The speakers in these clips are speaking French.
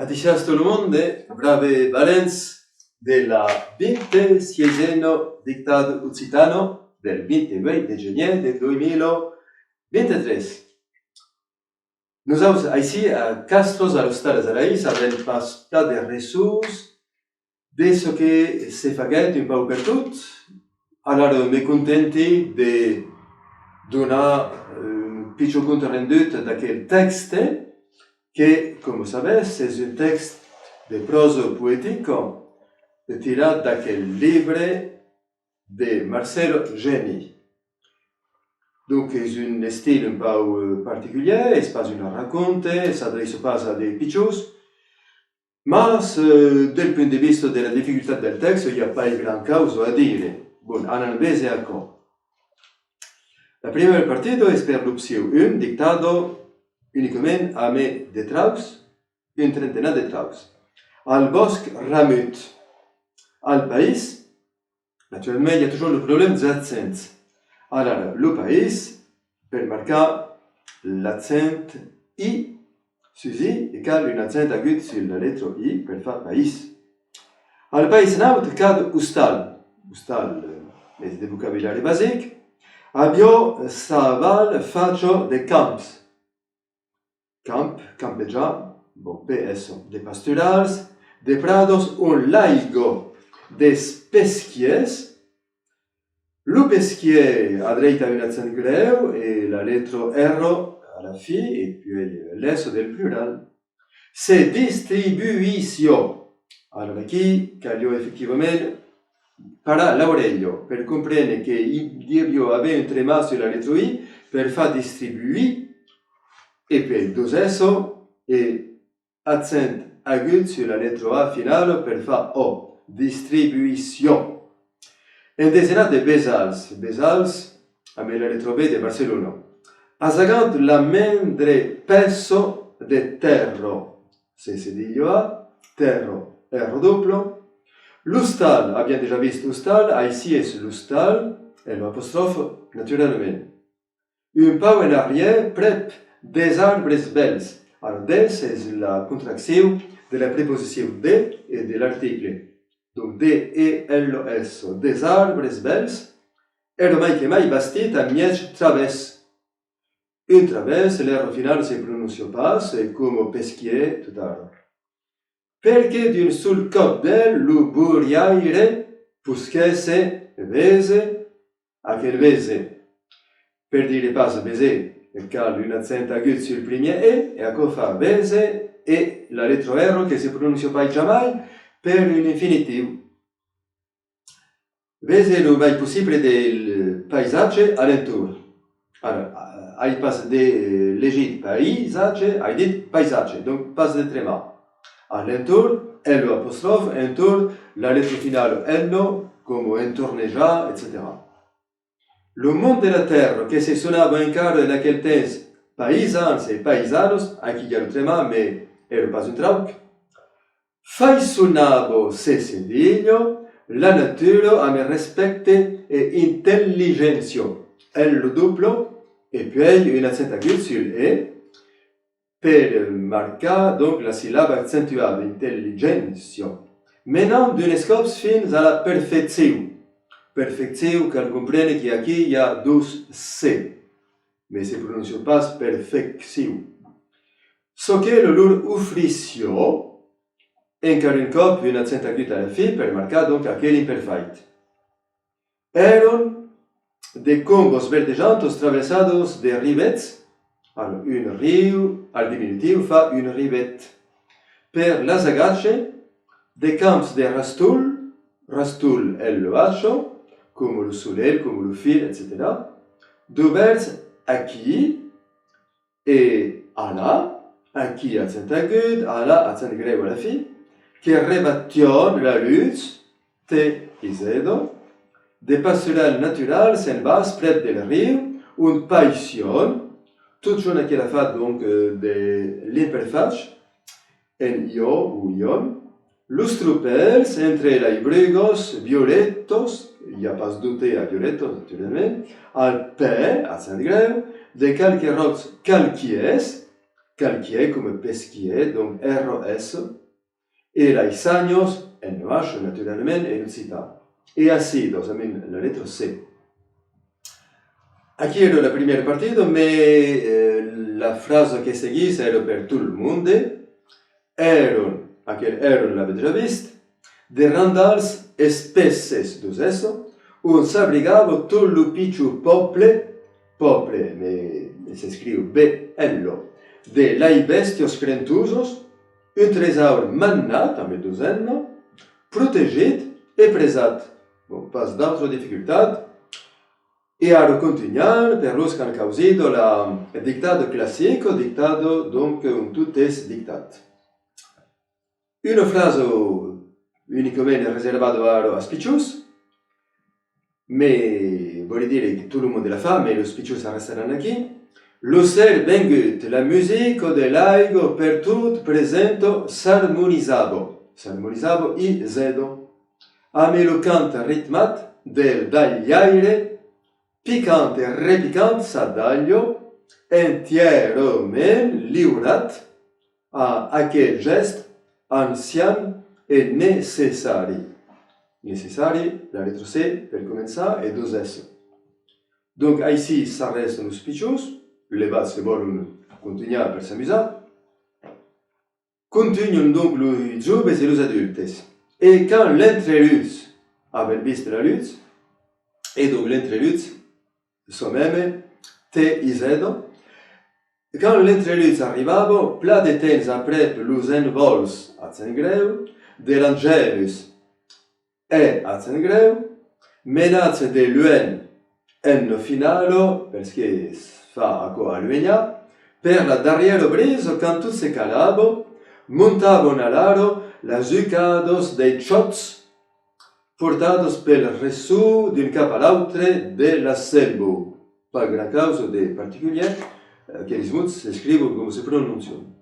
Aticias todo el mundo, brave Valens de la 26º dictado occitano del 28 de juillet de 2023. Nous sommes ici à Castros a los Tales Araís, avec pas plat de ressus, de ce que se faguet un peu per tot. Alors, me contenti de donar un pitjor compte rendut d'aquel texte, que, comme vous savez, c'est un texte de prose poétique tiré d'aquel livre de Marcelo Geni. Donc, c'est un style un peu particulier, c'est pas une raconte, s'adresse pas à des pitchos, mais dal point de vista de la difficulté del texte, il n'y a pas de grande cause à dire. Bon, analyse et accord. La première partie est per l'option 1, dictado uniquement à mes de traus, une trentaine de traus. Al bosc ramut. Al pays, naturellement, il y a toujours le problème des accents. Alors, le pays, per marquer l'accent I, Suzy, égale un accent aigu sur la lettre I, per faire pays. Al pays naut, cad ustal. Ustal, c'est des vocabulaire basique. Abbiamo saval faccio de camps. Camp, campeggiar, bon, PS, de pasturals, de prados, un laigo, des pesquiers. Le pesquier a dreita un accent greu et la lettre R à la fin, et puis l'S del plural. Se distribuisio. Alors, qui, calió effectivement, para l'oreillo, per comprendere che il aveva un trema sur la lettre I, per fa distribuire, et puis deux S et accent aigu sur la lettre A finale per fa O, distribution. Un desenat de Bezals, avec la lettre B de Barcelona. Asagant la mendre peso de terro, se cedillo A, terro, R doppio. L'ustal, abbiamo déjà visto ustal, ici est l'ustal, et l'apostrophe naturellement. Un peu en arrière, prep des arbres belles. Alors, des, c'est la contraction de la préposition de et de l'article. Donc, D-E-L-S, des arbres belles, et le mai che mai bastit a miege traves. Une traves, l'R final se prononce pas, c'est comme pesquier tout à l'heure. Perché d'un sul cop del lo buriaire puschesse vese, a quel vese. Per dire pas baiser, car un accent aigu sur le premier et à quoi faire baiser et la lettre R qui se prononce pas jamais per un infinitif. Baiser le mai possible del paysage alentour. Alors, il passe de l'égide paysage, il dit paysage, donc passe de tréma. Alentour, L apostrophe, entour, la lettre finale N, comme entourneja, etc. Le monde de la terre, que se sonava encara en aquel temps paisans et paisanos, aquí ya lo trema, mais era pas un trauc, fai sonavo se cedillo, la natura a me respecte e intelligentio. Elle le double, et puis un accent aigu sur E, per marquer donc la syllabe accentuée intelligentio. Maintenant, d'un scope fins à la perfection. Perfection, car comprenne qu'ici il y a 12 C, mais se prononce pas perfection. Ce que le leur offricio, encara un cop un accent aigu à la fin, per marquer donc aquel imperfect. Eran de combos verdejantos traversados de rivets. Alors, un riu, al diminutiu, fa une rivette. Per las agache, de camps de rastul LH, comme le soleil, comme le fil, etc. D'ouverts aquí et ala, aquí accent aigu, ala accent greu à la fin, qui rebation la luce, T et Z, de pastorales naturales selvas près del riu, une passion, tout ce qui a fait donc de l'imperfect, en io ou ion, los tropels entre les brugos violetos, il n'y a pas de doute à violetos naturellement, al P, accent greu, de quelques rocs calquies, calquier comme pesquier, donc ROS, et les años, NH, naturellement, en occitan. Et ainsi, dans la lettre C. Aquí era la primera partida, mais la frase che seguisse era per tout le monde. Aquel l'avete già visto, de randals espesses dos eso, un s'abrigava tout lo picciu pople, si scrive B-L-O, de lai bestios crentusos, un tresaur mannat, a medusenno, protegit e presat. Bon, pas d'altra difficultad. E aro continuar per los can causido la dictado classico, dictado donc un tutes dictat. Una frase unicamente riservata a spiccius, mais vuol dire che tutto il mondo la fa, mais los spiccius resteranno qui. Lo cel vengut, la musica dell'aigo per tut presento s'armonizzavo i zedo. A me lo canta ritmat del dagliaire, piccante e repicante s'adaglio, entiero men liurat a aquel geste ancien et necessari. Necessari, la lettre C per commencer, et deux S. Donc ici, ça reste nos spiccius, les bases que vogliono continuare per s'amusare. Continuano donc les jeunes et les adultes. Et quand l'entreluce avait visto la luce, et donc l'entreluce, soi-même, T I Z, quand l'entreluce arrivava, plat de temps après los envols a Zengreu, de l'Angelus e a Zengreu, menace de l'uen en finalo, perché fa a Luegna, per la darriera brise, quand tout se calavo, montavano all'aro las zucados dei chots, portados pel resù d'un cap a l'altre de la selvo, per gran causa de particulier, che gli si scrivono come si pronunciano.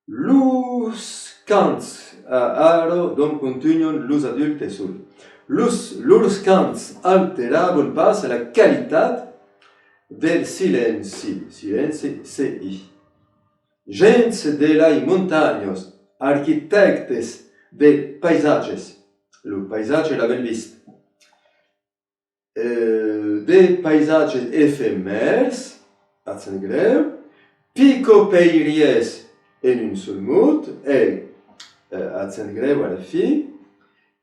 Lus cants aro, donc continuano los adultes sul. Lurs cants alteravan pas la qualitat del silenci, CI. Gens de lai montaños, architectes de paisages, lo paisatge l'avel vist, de paisages éphémères, a Zengreu, picopeiries en un seul mot, et a Zengreu à la fin,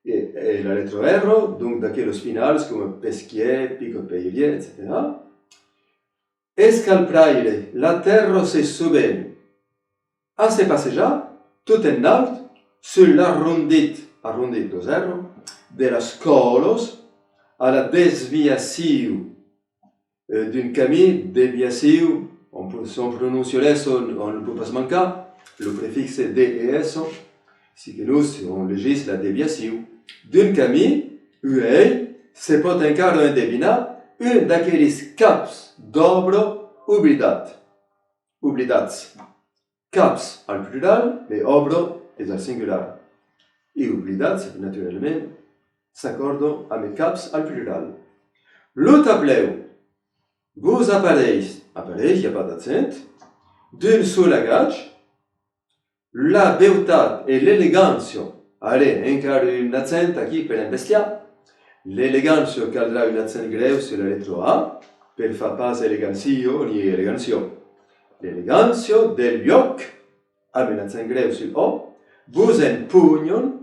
et la lettre R, donc d'aquellos finals comme pesquier, picopeirie, etc. Escalpraire, la terra se suben, a se passejar, tot en alt, sur l'arrondit do zero, de las colos, a la desviació d'un camí, desviació, on prononce l'S, on ne peut pas mancar, le préfixe DES, si que nous, on légisse la déviació, d'un camí, uei, se pot encara endevinar, un d'aquells caps d'obra oblidats. Caps al plural, et obra és al singular. I oblidats, naturalment, s'accorda amb caps al plural. Lo tableu vos apareix, hi ha pas d'accent, d'un sol agatge, la beutat e l'elegància, encara un accent aquí per investiar, l'elegància caldrà un accent greu sur la letra A, per fa pas elegancio ni elegancio. L'elegància del lloc, amb un accent greu sur O, vos empugnon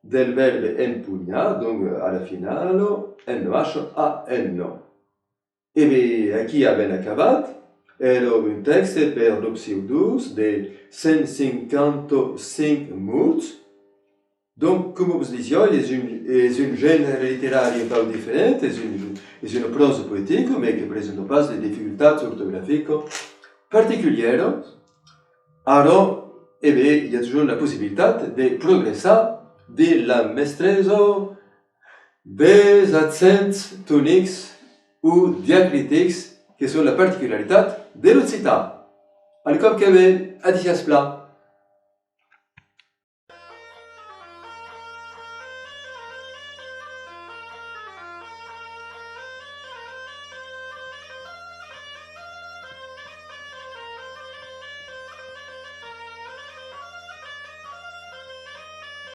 del verbe empugnar, donc à la finale, NH-A-N. E bé, aquí ha ben acabat, era un text per l'opció 2 de 155 mots. Donc, comme vous disiez, c'est un genre littéraire un peu différent, c'est une prose poétique, mais qui ne présente pas de difficultés orthographiques particulières. Alors, eh bien, il y a toujours la possibilité de progresser de la maîtrise des accents toniques ou diacritiques qui sont la particularité de l'occitan. Al cop que ve, adieu,